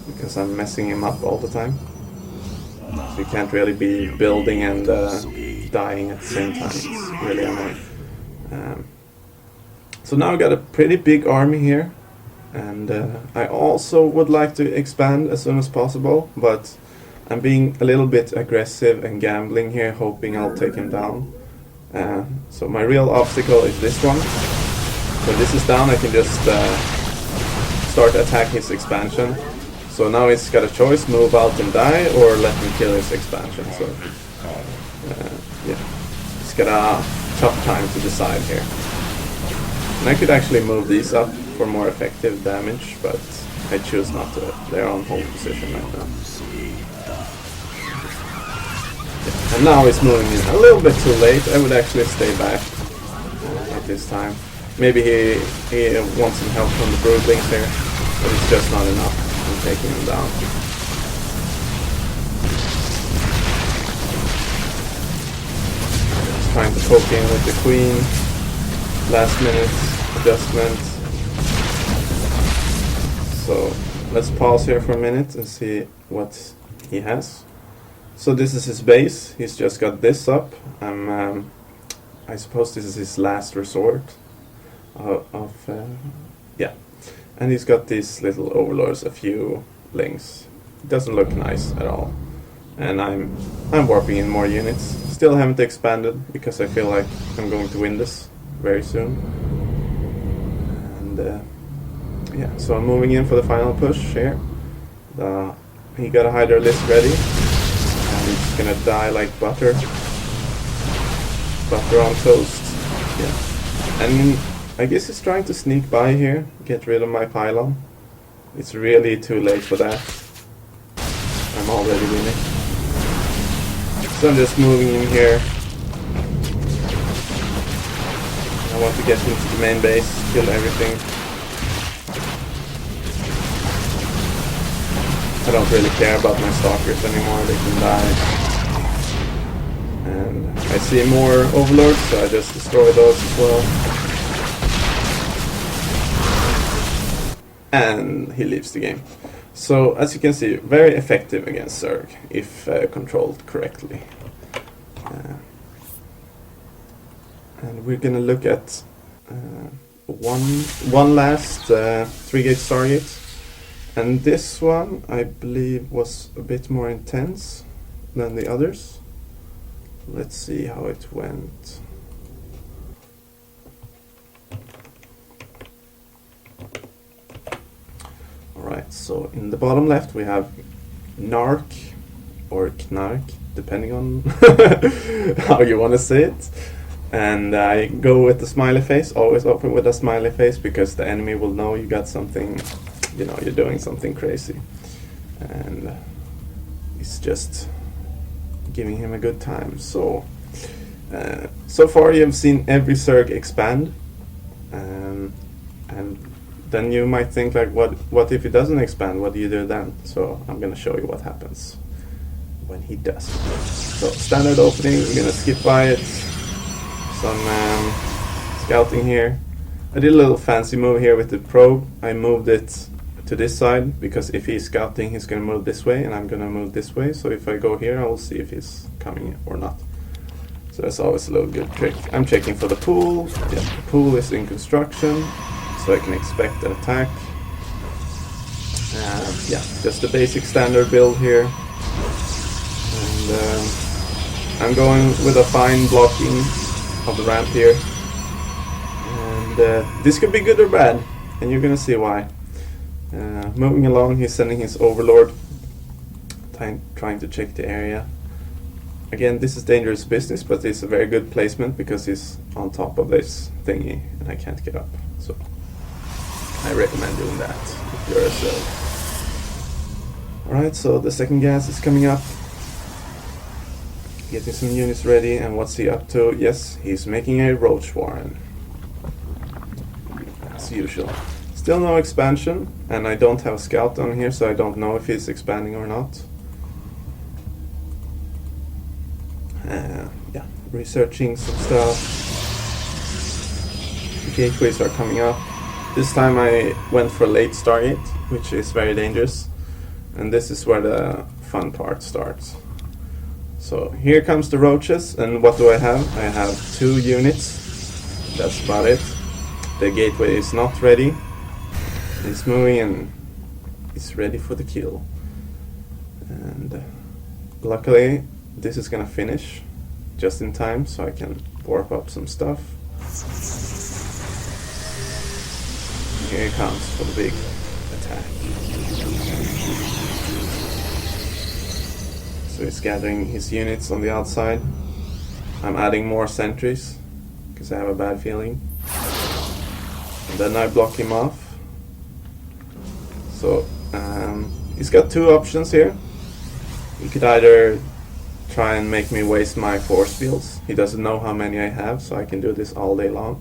because I'm messing him up all the time. So you can't really be building and dying at the same time. It's really annoying. So now I've got a pretty big army here, and I also would like to expand as soon as possible, but I'm being a little bit aggressive and gambling here, hoping I'll take him down. So my real obstacle is this one. When this is down, I can just start attacking his expansion. So now he's got a choice: move out and die, or let me kill his expansion. So yeah, he's got a tough time to decide here. And I could actually move these up for more effective damage, but I choose not to. They're on hold position right now. Yeah. And now he's moving in a little bit too late. I would actually stay back at this time. Maybe he wants some help from the broodlings here, but it's just not enough. I'm taking him down. Just trying to poke in with the queen. Last minute adjustment. So let's pause here for a minute and see what he has. So this is his base. He's just got this up. I suppose this is his last resort yeah. And he's got these little overlords, a few lings. It doesn't look nice at all. And I'm warping in more units. Still haven't expanded because I feel like I'm going to win this very soon. And yeah, so I'm moving in for the final push here. He got a Hydra list ready. And he's gonna die like butter. Butter on toast. Yeah. And I guess he's trying to sneak by here, get rid of my pylon. It's really too late for that. I'm already winning. So I'm just moving in here. I want to get into the main base, kill everything. I don't really care about my stalkers anymore, they can die. And I see more overlords, so I just destroy those as well. And he leaves the game. So as you can see, very effective against zerg if controlled correctly. And we're gonna look at one last 3-gate Stargate, and this one I believe was a bit more intense than the others. Let's see how it went. Alright, so in the bottom left we have Narc or Knark, depending on how you want to say it. And I go with the smiley face, always open with a smiley face, because the enemy will know you got something, you know, you're doing something crazy. And it's just giving him a good time. So, so far you have seen every zerg expand. And then you might think like, what if he doesn't expand? What do you do then? So I'm gonna show you what happens when he does. So standard opening, I'm gonna skip by it. Some scouting here. I did a little fancy move here with the probe. I moved it to this side because if he's scouting, he's gonna move this way, and I'm gonna move this way. So if I go here, I will see if he's coming or not. So that's always a little good trick. I'm checking for the pool. Yeah, the pool is in construction, so I can expect an attack. Yeah, just the basic standard build here. And I'm going with a fine blocking of the ramp here. And this could be good or bad, and you're gonna see why. Moving along, he's sending his overlord, trying to check the area. Again, this is dangerous business, but it's a very good placement because he's on top of this thingy and I can't get up. So I recommend doing that if you're a zerg. Alright, so the second gas is coming up. Getting some units ready, and what's he up to? Yes, he's making a roach warren. As usual. Still no expansion, and I don't have a scout down here, so I don't know if he's expanding or not. Yeah, researching some stuff. Gateways are coming up. This time I went for late Stargate, which is very dangerous. and this is where the fun part starts. So here comes the roaches, and what do I have? I have 2 units. That's about it. The gateway is not ready. It's moving and it's ready for the kill. And luckily this is gonna finish just in time so I can warp up some stuff. Here it comes for the big attack. So he's gathering his units on the outside. I'm adding more sentries because I have a bad feeling. And then I block him off. So he's got 2 options here. He could either try and make me waste my force fields. He doesn't know how many I have, so I can do this all day long.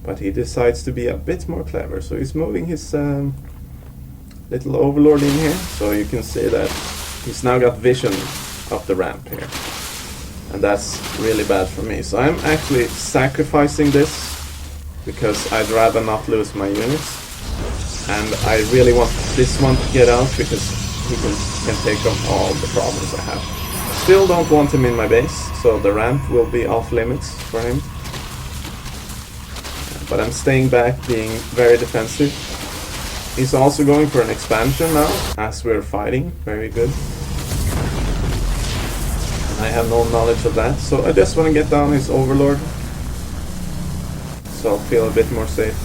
But he decides to be a bit more clever, so he's moving his little overlord in here. So you can see that he's now got vision of the ramp here. And that's really bad for me. So I'm actually sacrificing this because I'd rather not lose my units. And I really want this one to get out because he can take on all the problems I have. Still don't want him in my base, so the ramp will be off limits for him. But I'm staying back, being very defensive. He's also going for an expansion now, as we're fighting. Very good. I have no knowledge of that, so I just want to get down his overlord. So I'll feel a bit more safe.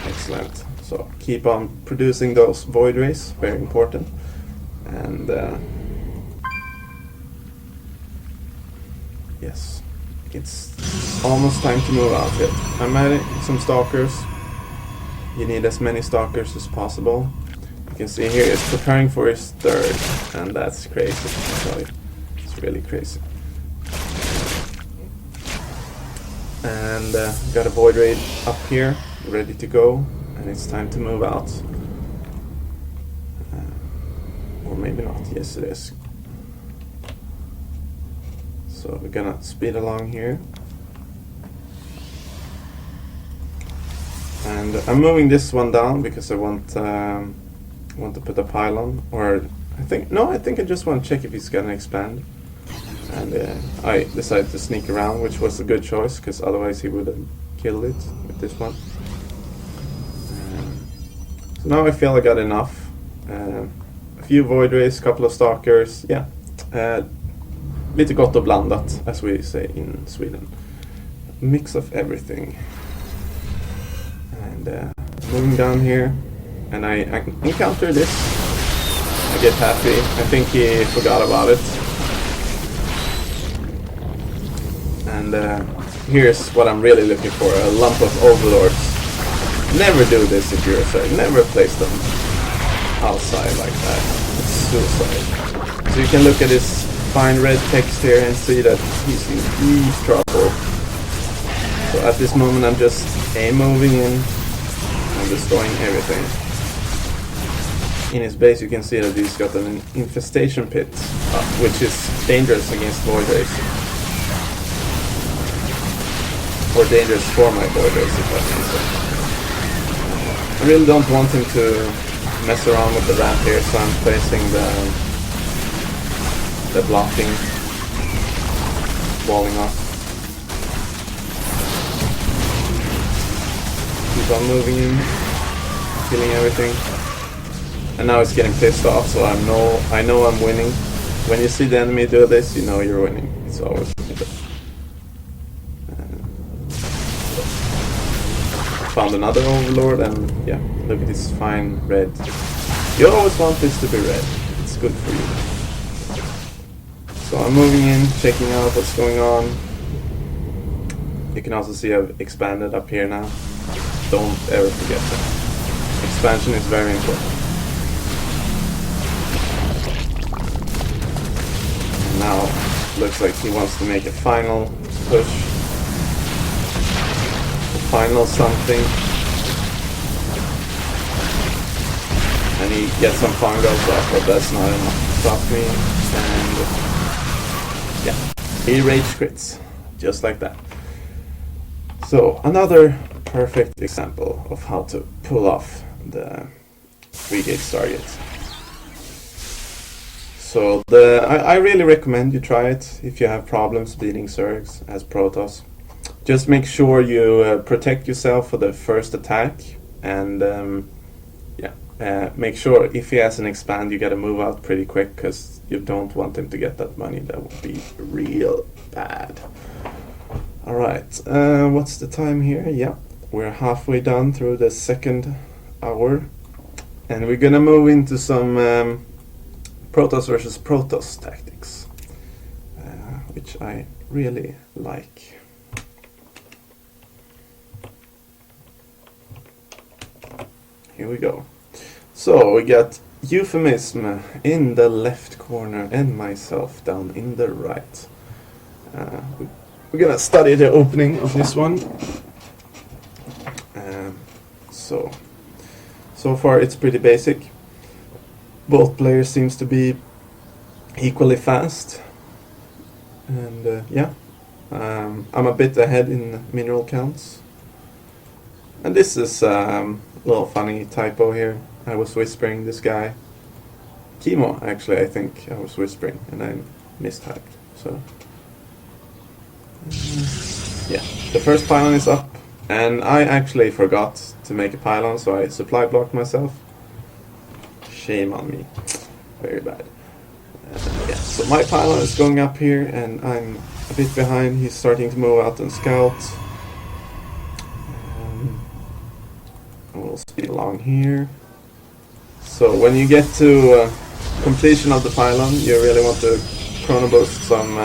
Excellent. So keep on producing those void rays, very important. And yes, it's almost time to move out here. I'm adding some stalkers. You need as many stalkers as possible. You can see here it's preparing for his 3rd, and that's crazy, I tell you. It's really crazy. And got a void raid up here, ready to go, and it's time to move out. Or maybe not, yes it is. So we're gonna speed along here. And I'm moving this one down because I want to put a pylon, or I think I just want to check if he's gonna expand. And I decided to sneak around, which was a good choice because otherwise he would have killed it with this one. So now I feel I got enough. A few void rays, couple of stalkers, yeah. Lite gott och blandat, as we say in Sweden. Mix of everything. And moving down here, and I encounter this. I get happy. I think he forgot about it. And here's what I'm really looking for, a lump of overlords. Never do this if you're a zerg. Never place them outside like that. It's suicide. So you can look at this fine red text here and see that he's in huge trouble. So at this moment I'm just moving in and destroying everything. In his base you can see that he's got an infestation pit, which is dangerous against void rays. Or dangerous for my void rays, if I can say. I really don't want him to mess around with the ramp here, so I'm placing the blocking, walling off. Keep on moving in, killing everything. And now it's getting pissed off, so I know I'm winning. When you see the enemy do this, you know you're winning. It's always good. Found another overlord, and yeah, look at this fine red. You always want this to be red. It's good for you. So I'm moving in, checking out what's going on. You can also see I've expanded up here now. Don't ever forget that. Expansion is very important. And now, looks like he wants to make a final push. Final something. And he gets some fungals off, but that's not enough to stop me. And yeah, he rage crits. Just like that. So, another perfect example of how to pull off the 3-gate Stargate. So I really recommend you try it if you have problems beating zergs as Protoss. Just make sure you protect yourself for the first attack, and make sure if he has an expand, you gotta move out pretty quick because you don't want him to get that money. That would be real bad. Alright, what's the time here? Yeah, we're halfway done through the second hour, and we're gonna move into some Protoss versus Protoss tactics, which I really like. Here we go. So we got Euphemism in the left corner and myself down in the right. We're gonna study the opening of this one. So far it's pretty basic. Both players seems to be equally fast, and I'm a bit ahead in mineral counts. And this is a little funny typo here. I was whispering this guy. Chemo, actually, I think I was whispering, and I mistyped. So, yeah, the first pylon is up, and I actually forgot to make a pylon, so I supply blocked myself. Shame on me. Very bad. Yeah, so my pylon is going up here, and I'm a bit behind. He's starting to move out and scout. We'll speed along here. So when you get to completion of the pylon, you really want to chrono boost some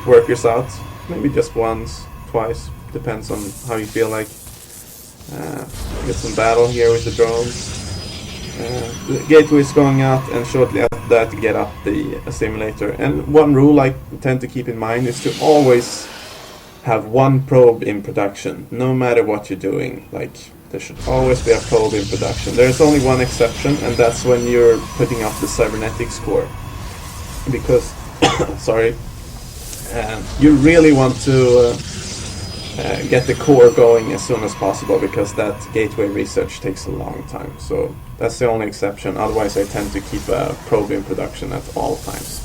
workers out. Maybe just once, twice, depends on how you feel like. Get some battle here with the drones. The gateway is going out, and shortly after that get up the simulator. And one rule I tend to keep in mind is to always have one probe in production, no matter what you're doing. Like, there should always be a probe in production. There's only one exception, and that's when you're putting up the cybernetics core. Because, sorry, you really want to get the core going as soon as possible, because that gateway research takes a long time. So that's the only exception. Otherwise, I tend to keep a probe in production at all times.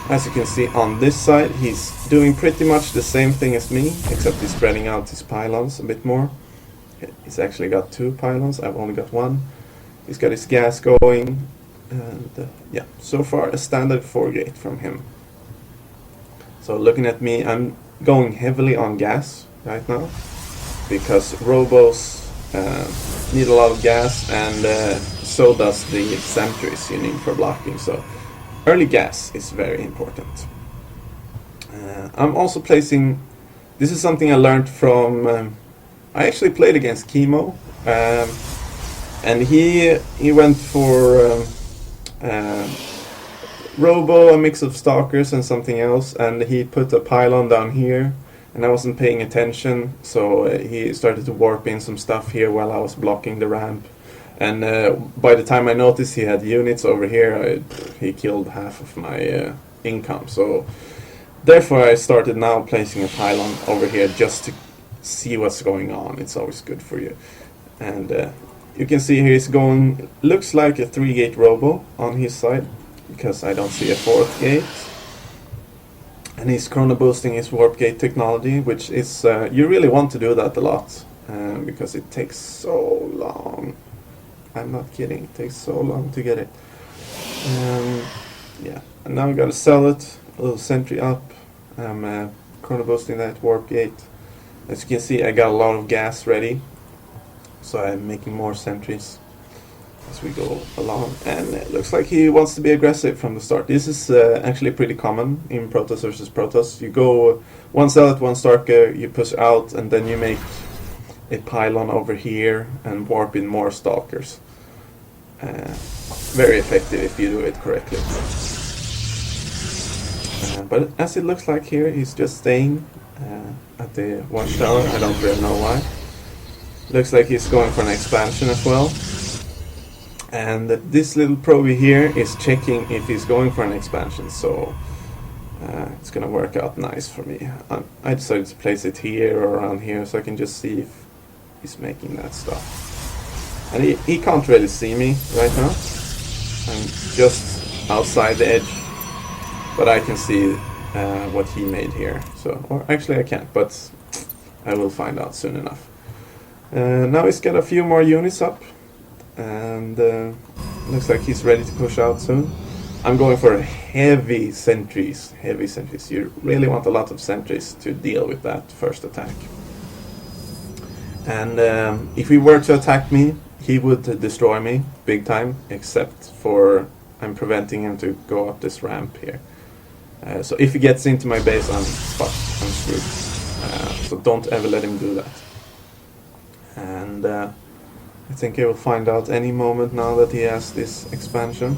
As you can see on this side, he's doing pretty much the same thing as me, except he's spreading out his pylons a bit more. He's actually got 2 pylons, I've only got 1. He's got his gas going, and yeah, so far a standard 4-gate from him. So looking at me, I'm going heavily on gas right now, because robos need a lot of gas, and so does the sentries you need for blocking. So early gas is very important. I'm also placing, this is something I learned from, I actually played against Chemo, and he went for Robo, a mix of stalkers and something else, and he put a pylon down here, and I wasn't paying attention, so he started to warp in some stuff here while I was blocking the ramp. And by the time I noticed he had units over here, he killed half of my income. So therefore I started now placing a pylon over here just to see what's going on. It's always good for you. And you can see here he's going, looks like a 3-gate robo on his side, because I don't see a 4th gate. And he's chrono boosting his warp gate technology, which is, you really want to do that a lot, because it takes so long. I'm not kidding, it takes so long to get it. Yeah, and now I gotta sell it, a little sentry up. I'm chrono boosting that warp gate. As you can see, I got a lot of gas ready, so I'm making more sentries as we go along. And it looks like he wants to be aggressive from the start. This is actually pretty common in Protoss versus Protoss. You go one zealot, one stalker, you push out, and then you make a pylon over here and warp in more stalkers. Very effective if you do it correctly. But as it looks like here, he's just staying at the watchtower. I don't really know why. Looks like he's going for an expansion as well. And this little probe here is checking if he's going for an expansion, so it's gonna work out nice for me. I decided to place it here or around here so I can just see if he's making that stuff. And he can't really see me right now. I'm just outside the edge, but I can see what he made here. So, or actually I can't, but I will find out soon enough. Now he's got a few more units up, and looks like he's ready to push out soon. I'm going for heavy sentries. Heavy sentries. You really want a lot of sentries to deal with that first attack. And if he were to attack me, he would destroy me big time, except for I'm preventing him to go up this ramp here. So if he gets into my base, I'm fucked. I'm screwed. So don't ever let him do that. And I think I will find out any moment now that he has this expansion.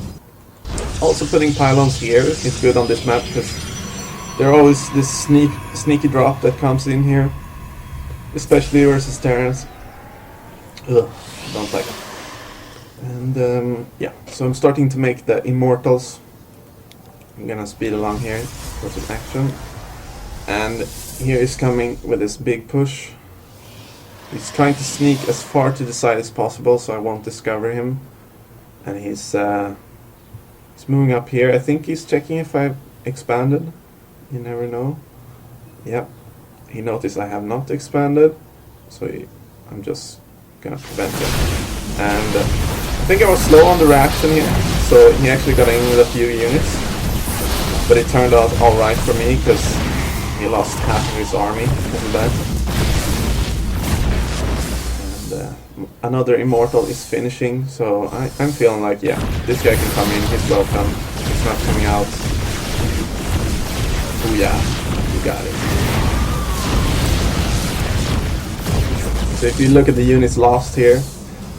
Also putting pylons here is good on this map because there are always this sneaky drop that comes in here, especially versus Terrans. Ugh, don't like it. And yeah, so I'm starting to make the Immortals. I'm gonna speed along here for some action. And here he's coming with this big push. He's trying to sneak as far to the side as possible so I won't discover him. And he's moving up here. I think he's checking if I've expanded. You never know. Yep. He noticed I have not expanded. So I'm just gonna prevent him. And I think I was slow on the reaction here. So he actually got in with a few units. But it turned out alright for me because he lost half of his army because of that. Another Immortal is finishing, so I'm feeling like, yeah, this guy can come in, he's welcome, he's not coming out. Oh yeah, you got it. So if you look at the units lost here,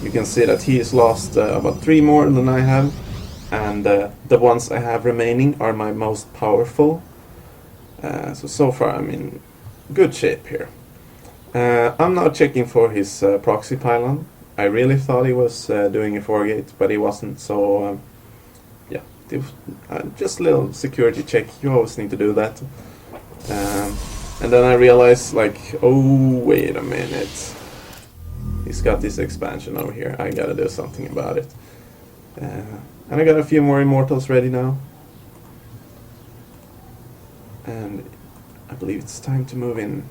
you can see that he has lost about 3 more than I have, and the ones I have remaining are my most powerful. So far I'm in good shape here. I'm now checking for his proxy pylon. I really thought he was doing a 4-gate, but he wasn't, so yeah, just a little security check, you always need to do that. And then I realized, like, oh, wait a minute, he's got this expansion over here, I gotta do something about it. And I got a few more Immortals ready now. And I believe it's time to move in.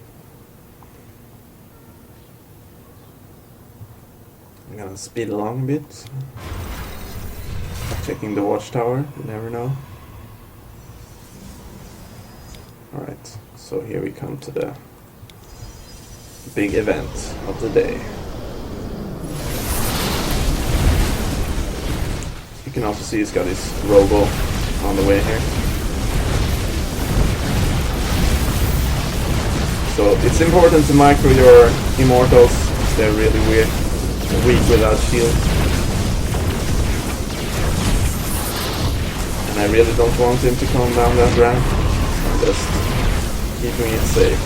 I'm gonna speed along a bit. Checking the watchtower, you never know. Alright, so here we come to the big event of the day. You can also see he's got his robo on the way here. So it's important to micro your Immortals, they're really weak without shield. And I really don't want him to come down that ramp. I'm just keeping it safe.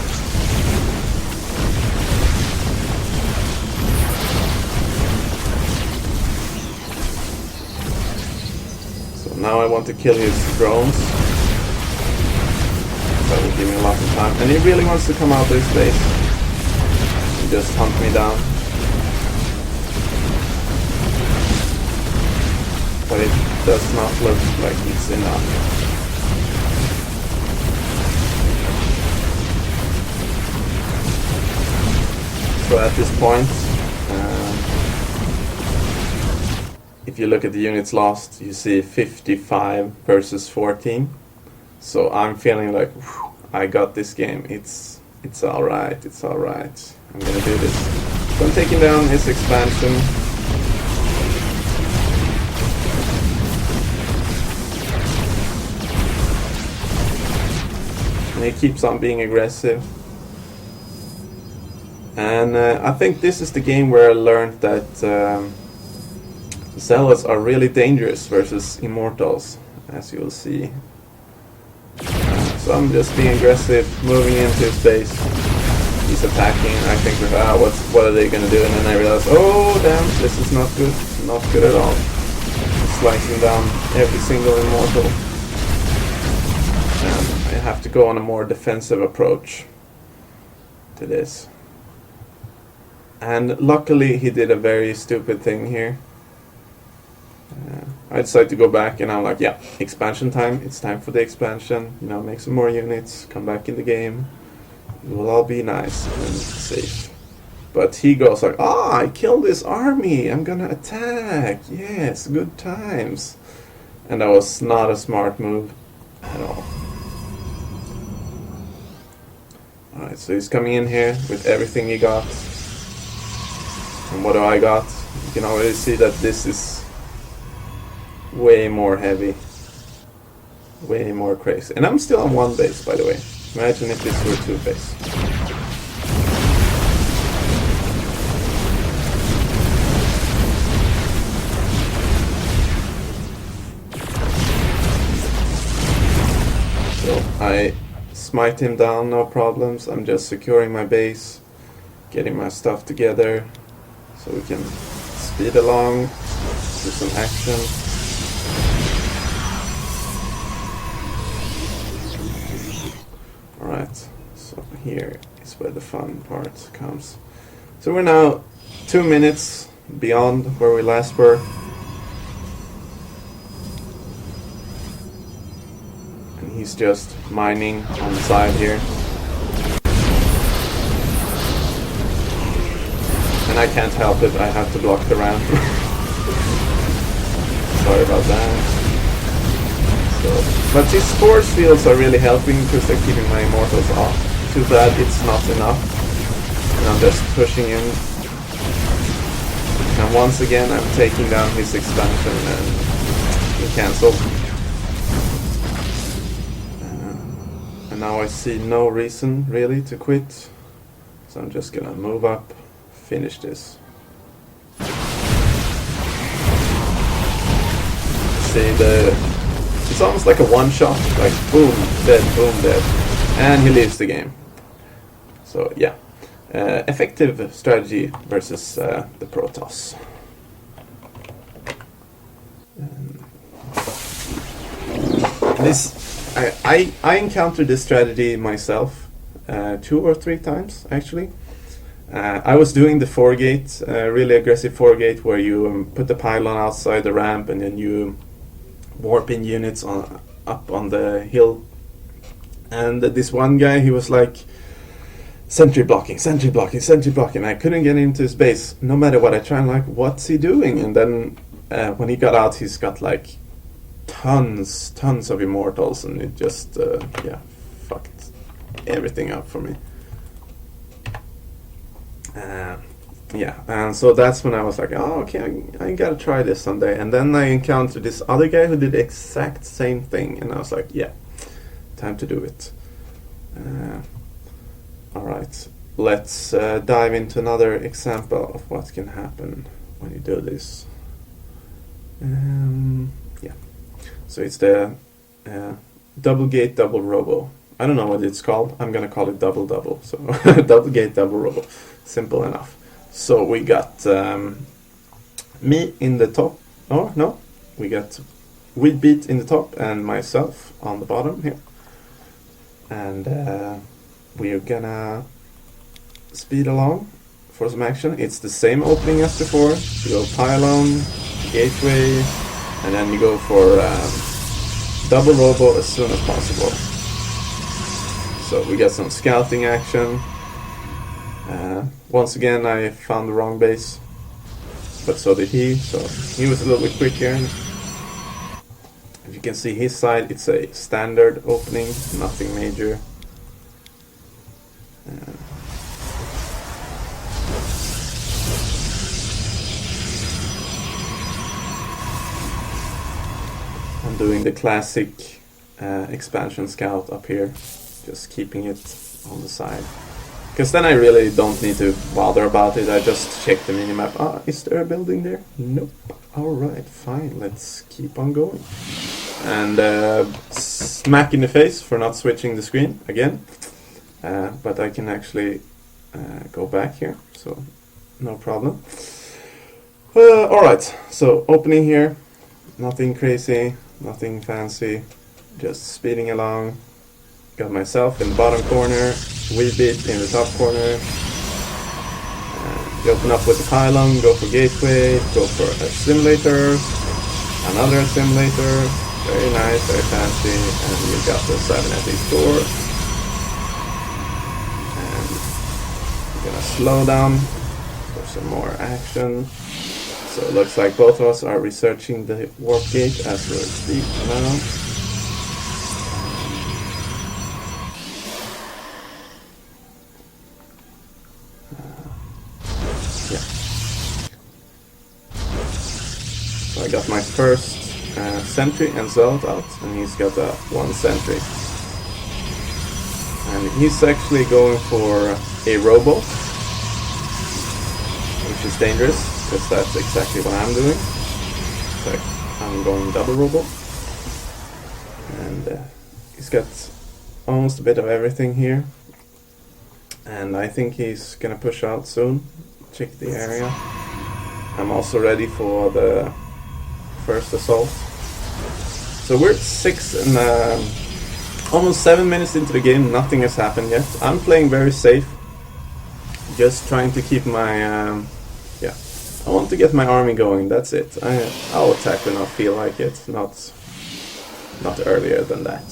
So now I want to kill his drones. That will give me a lot of time. And he really wants to come out of his base and just hunt me down. But it does not look like it's enough. So at this point, if you look at the units lost, you see 55 versus 14. So I'm feeling like, whew, I got this game. It's alright, it's alright. I'm gonna do this. So I'm taking down his expansion. And he keeps on being aggressive. And I think this is the game where I learned that Zealots are really dangerous versus Immortals, as you will see. So I'm just being aggressive, moving into his base. He's attacking, I think, what are they gonna do? And then I realize, oh damn, this is not good. Not good at all. Slicing down every single Immortal. And I have to go on a more defensive approach to this. And luckily he did a very stupid thing here. I decided to go back, and I'm like, yeah, expansion time. It's time for the expansion. You know, make some more units, come back in the game. It will all be nice and safe. But he goes like, I killed this army. I'm gonna attack. Yes, good times. And that was not a smart move at all. Alright, so he's coming in here with everything he got. And what do I got? You can already see that this is way more heavy. Way more crazy. And I'm still on one base, by the way. Imagine if this were two base. So I smite him down, no problems. I'm just securing my base, getting my stuff together, so we can speed along, do some action. Alright, so here is where the fun part comes. So we're now 2 minutes beyond where we last were. And he's just mining on the side here. And I can't help it, I have to block the ramp. Sorry about that. So, but these force fields are really helping because they're keeping my immortals off. Too bad it's not enough. And I'm just pushing in. And once again I'm taking down his expansion and he cancelled. And now I see no reason really to quit. So I'm just gonna move up, finish this. See it's almost like a one-shot, like boom, dead, and he leaves the game. So yeah, effective strategy versus the Protoss. I encountered this strategy myself 2 or 3 times actually. I was doing the 4-gate, really aggressive 4-gate, where you put the pylon outside the ramp and then you warp in units up on the hill. And this one guy, he was like sentry blocking. I couldn't get into his base no matter what I tried. Like, what's he doing? And then when he got out, he's got like tons of immortals, and it just fucked everything up for me. And so that's when I was like, oh, okay, I gotta try this someday. And then I encountered this other guy who did the exact same thing, and I was like, yeah, time to do it. Alright, let's dive into another example of what can happen when you do this. Yeah, so it's the double gate double robo. I don't know what it's called. I'm gonna call it double. So double gate double robo. Simple enough. So we got me in the top. Oh no, we got Weedbeat in the top and myself on the bottom here. And we're gonna speed along for some action. It's the same opening as before. You go pylon, gateway, and then you go for double robo as soon as possible. So we got some scouting action. Once again I found the wrong base, but so did he, so he was a little bit quicker. If you can see his side, it's a standard opening, nothing major. I'm doing the classic expansion scout up here, just keeping it on the side. Because then I really don't need to bother about it. I just check the minimap. Ah, is there a building there? Nope. Alright, fine. Let's keep on going. And smack in the face for not switching the screen again. But I can actually go back here, so no problem. Alright, so opening here. Nothing crazy, nothing fancy. Just speeding along. Got myself in the bottom corner, Weedbeat in the top corner. You open up with the pylon, go for gateway, go for a simulator. Another simulator, very nice, very fancy, and you got the cybernetic door. And we're gonna slow down for some more action. So it looks like both of us are researching the warp gate as we speak now. Yeah. So I got my first sentry and zealot out, and he's got a 1 sentry. And he's actually going for a robo, which is dangerous, because that's exactly what I'm doing. So I'm going double robo. And he's got almost a bit of everything here. And I think he's gonna push out soon. Check the area. I'm also ready for the first assault. So we're 6 and almost 7 minutes into the game. Nothing has happened yet. I'm playing very safe. Just trying to keep my yeah. I want to get my army going. That's it. I'll attack when I feel like it. Not earlier than that.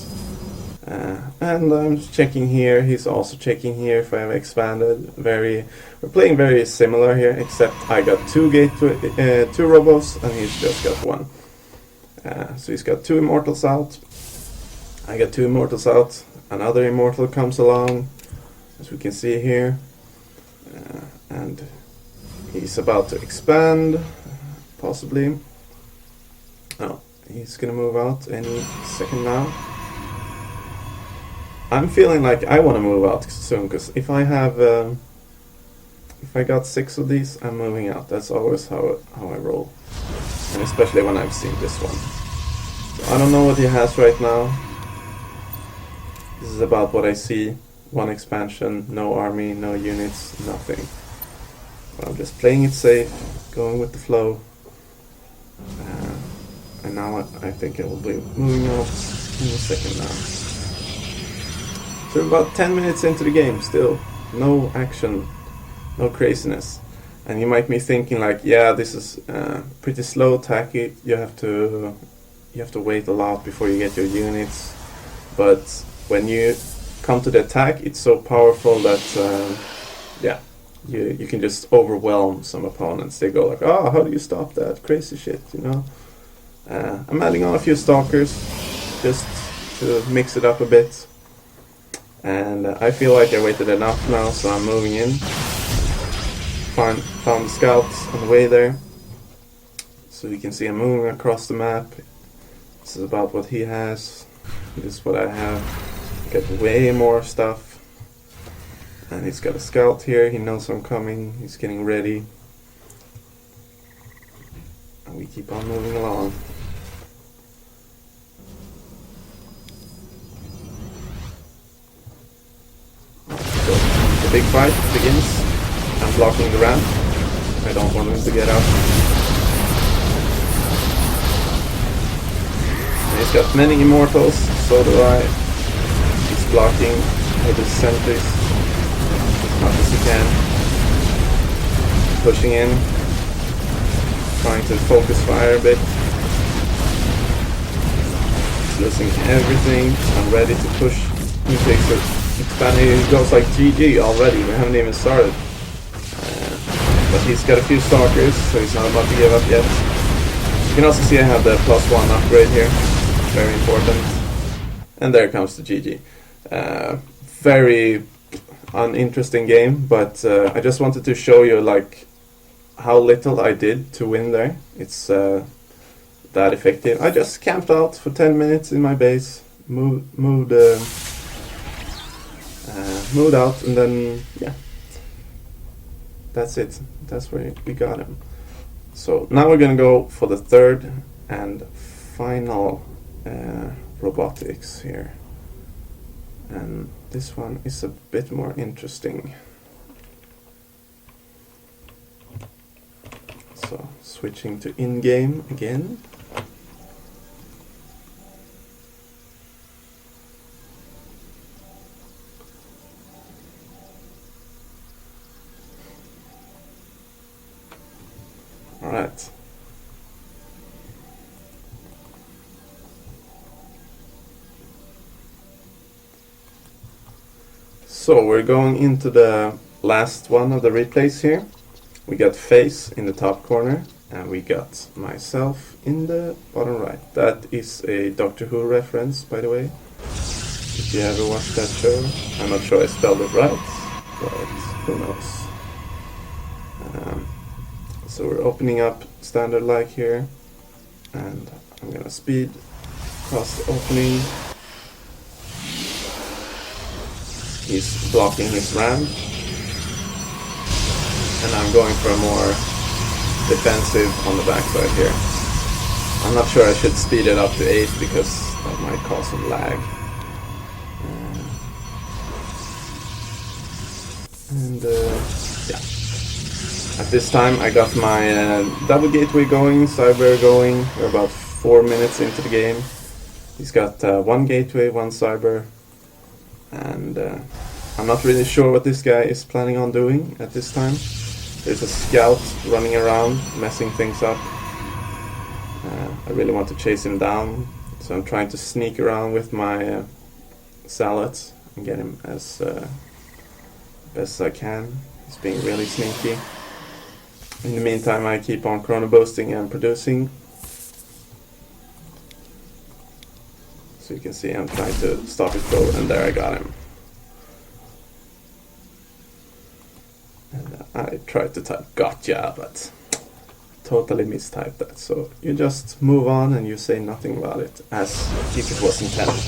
And I'm checking here. He's also checking here if I have expanded. We're playing very similar here, except I got 2 robos and he's just got 1. So he's got 2 immortals out. I got 2 immortals out. Another immortal comes along, as we can see here, and he's about to expand, possibly. Oh, he's gonna move out any second now. I'm feeling like I want to move out soon, because if I have, if I got 6 of these, I'm moving out. That's always how I roll, and especially when I've seen this one. So I don't know what he has right now. This is about what I see. 1 expansion, no army, no units, nothing. But I'm just playing it safe, going with the flow. And now I think I will be moving out in a second now. So we're about 10 minutes into the game still. No action, no craziness. And you might be thinking like, yeah, this is pretty slow, tacky. You have to wait a lot before you get your units. But when you come to the attack, it's so powerful that yeah, you can just overwhelm some opponents. They go like, oh, how do you stop that crazy shit, you know? I'm adding on a few stalkers just to mix it up a bit. And I feel like I waited enough now, so I'm moving in. Found the scouts on the way there. So you can see I'm moving across the map. This is about what he has. This is what I have. Got way more stuff. And he's got a scout here. He knows I'm coming. He's getting ready. And we keep on moving along. The big fight begins. I'm blocking the ramp. I don't want him to get out. And he's got many immortals, so do I. He's blocking with his sentries as much as he can. Pushing in. Trying to focus fire a bit. He's losing everything. I'm ready to push. He takes it. Expanding, he goes like GG already, we haven't even started. But he's got a few stalkers, so he's not about to give up yet. You can also see I have the +1 upgrade here, very important. And there comes the GG. Very uninteresting game, but I just wanted to show you like how little I did to win there. It's that effective. I just camped out for 10 minutes in my base, moved out, and then yeah, that's it. That's where we got him. So now we're gonna go for the third and final robotics here, and this one is a bit more interesting. So switching to in-game again. Alright. So we're going into the last one of the replays here. We got Face in the top corner, and we got myself in the bottom right. That is a Doctor Who reference, by the way. If you ever watched that show, I'm not sure I spelled it right, but who knows. So we're opening up standard like here, and I'm gonna speed across the opening. He's blocking his ramp, and I'm going for a more defensive on the backside here. I'm not sure I should speed it up to 8 because that might cause some lag. Yeah. At this time I got my double gateway going, cyber going. We're about 4 minutes into the game. He's got 1 gateway, 1 cyber, and I'm not really sure what this guy is planning on doing at this time. There's a scout running around, messing things up. I really want to chase him down, so I'm trying to sneak around with my salads and get him as best as I can. He's being really sneaky. In the meantime, I keep on chrono boosting and producing. So you can see I'm trying to stop his bow, and there I got him. And I tried to type gotcha, but totally mistyped that. So you just move on and you say nothing about it, as if it was intended.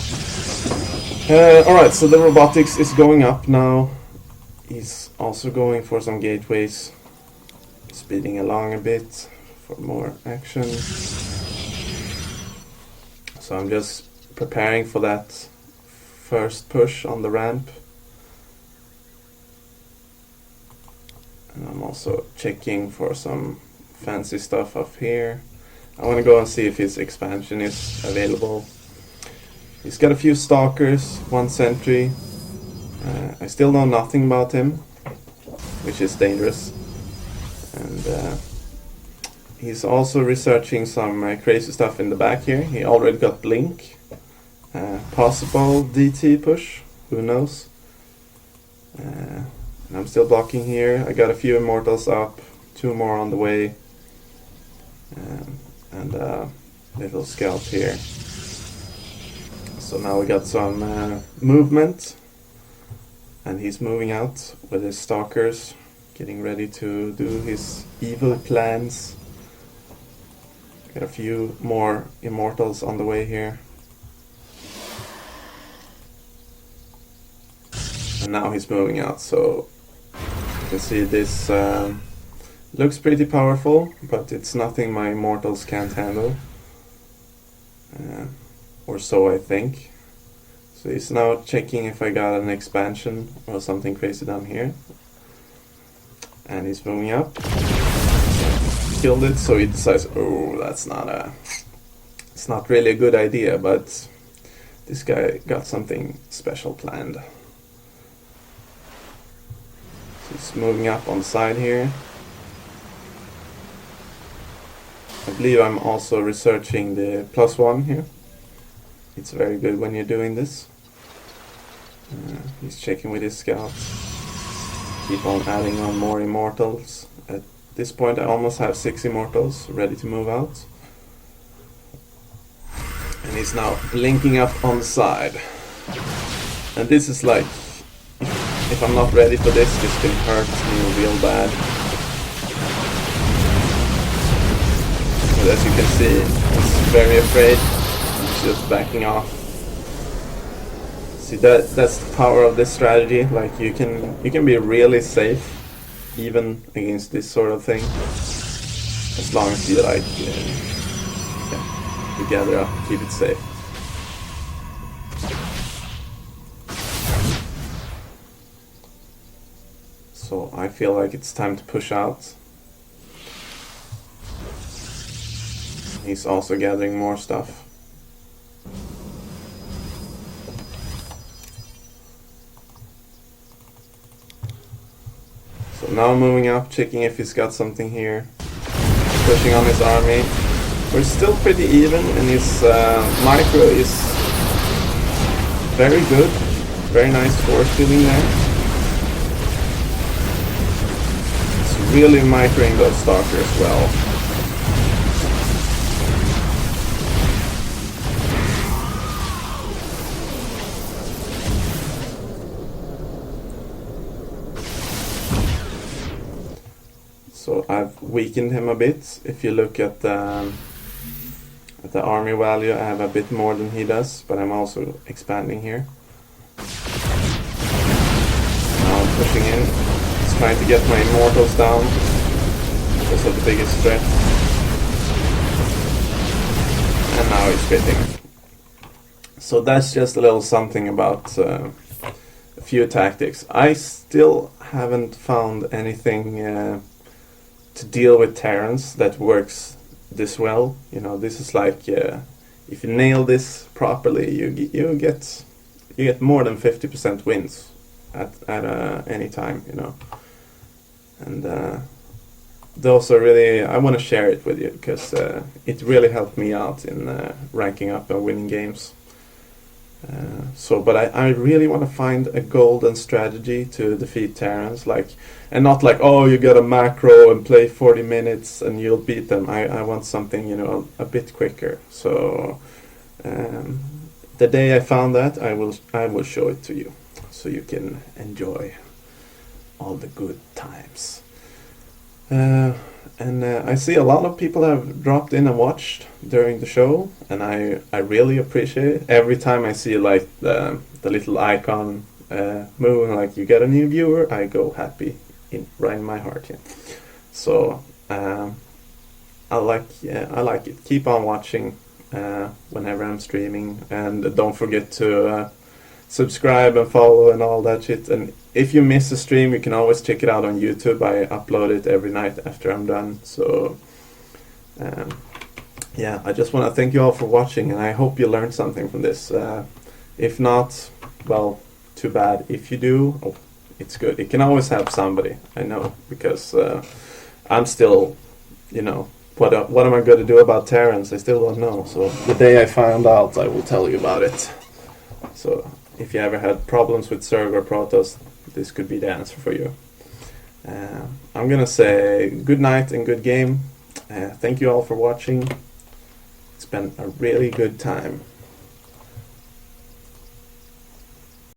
Alright, so the robotics is going up now. He's also going for some gateways, speeding along a bit for more action. So I'm just preparing for that first push on the ramp. And I'm also checking for some fancy stuff up here. I want to go and see if his expansion is available. He's got a few stalkers, 1 sentry. I still know nothing about him, which is dangerous. And he's also researching some crazy stuff in the back here. He already got blink. Possible DT push, who knows. And I'm still blocking here. I got a few immortals up, 2 more on the way, and a little scout here. So now we got some movement, and he's moving out with his stalkers, getting ready to do his evil plans. Got a few more immortals on the way here. And now he's moving out, so you can see this looks pretty powerful, but it's nothing my immortals can't handle. Or so I think. So he's now checking if I got an expansion or something crazy down here. And he's moving up. Killed it, so he decides, oh, it's not really a good idea, but this guy got something special planned. So he's moving up on the side here. I believe I'm also researching the +1 here. It's very good when you're doing this. He's checking with his scouts. Keep on adding on more immortals. At this point I almost have 6 immortals ready to move out. And he's now blinking up on the side. And this is like, if I'm not ready for this can hurt me real bad. But as you can see, he's very afraid. He's just backing off. See, that's the power of this strategy. Like you can be really safe even against this sort of thing, as long as you you gather up, keep it safe. So I feel like it's time to push out. He's also gathering more stuff. So now moving up, checking if he's got something here. Pushing on his army. We're still pretty even, and his micro is very good. Very nice force feeling there. It's really microing those stalkers well. So I've weakened him a bit. If you look at the army value, I have a bit more than he does, but I'm also expanding here. Now I'm pushing in. Just trying to get my immortals down because of the biggest threat. And now he's fitting. So that's just a little something about a few tactics. I still haven't found anything to deal with Terrans that works this well. You know, this is like if you nail this properly, you get more than 50% wins at any time. You know, and those are really, I want to share it with you because it really helped me out in ranking up and winning games. But I really want to find a golden strategy to defeat Terrans, and not like, oh, you got a macro and play 40 minutes and you'll beat them. I want something, you know, a bit quicker. So the day I found that, I will show it to you, so you can enjoy all the good times. And I see a lot of people have dropped in and watched during the show, and I really appreciate it. Every time I see like the little icon moving, like you get a new viewer, I go happy right in my heart. Yeah. So I like it. Keep on watching whenever I'm streaming, and don't forget to subscribe and follow and all that shit. And if you miss a stream, you can always check it out on YouTube. I upload it every night after I'm done. So yeah, I just want to thank you all for watching, and I hope you learned something from this. If not, well, too bad. If you do, oh, it's good. It can always help somebody, I know, because I'm still, you know, what am I going to do about Terrans? I still don't know. So the day I find out, I will tell you about it. So if you ever had problems with zerg or Protoss, this could be the answer for you. I'm gonna say good night and good game. Thank you all for watching. It's been a really good time.